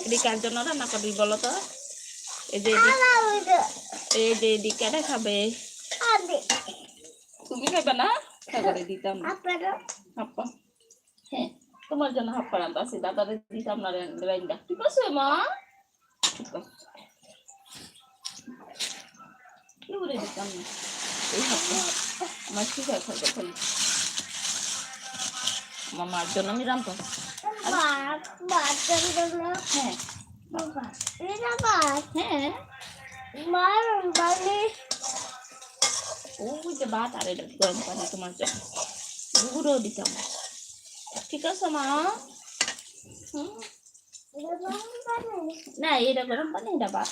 এটি কার জন্য রান্না করবি বলো তো? এই যে এদিকে খাবে, তুমি খাবে না? খাবারে দিতাম হাপ্পা। হ্যাঁ, তোমার জন্য হাপ্পা রান্না আছে, দাদারে দিতাম না রান্না। ঠিক আছে মা, ঠিক আছে, কি বলে দিতাম না এই হাপ্পা আমার ঠিক আছে খাবে খালি। আমার মার জন্য আমি রান্না। হ্যাঁ হ্যাঁ ওই যে ভাত আর এটা গরম পানি তোমার জন্য গুঁড়ো দিতাম। ঠিক আছে মা? না এটা গরম পানি, এটা ভাত।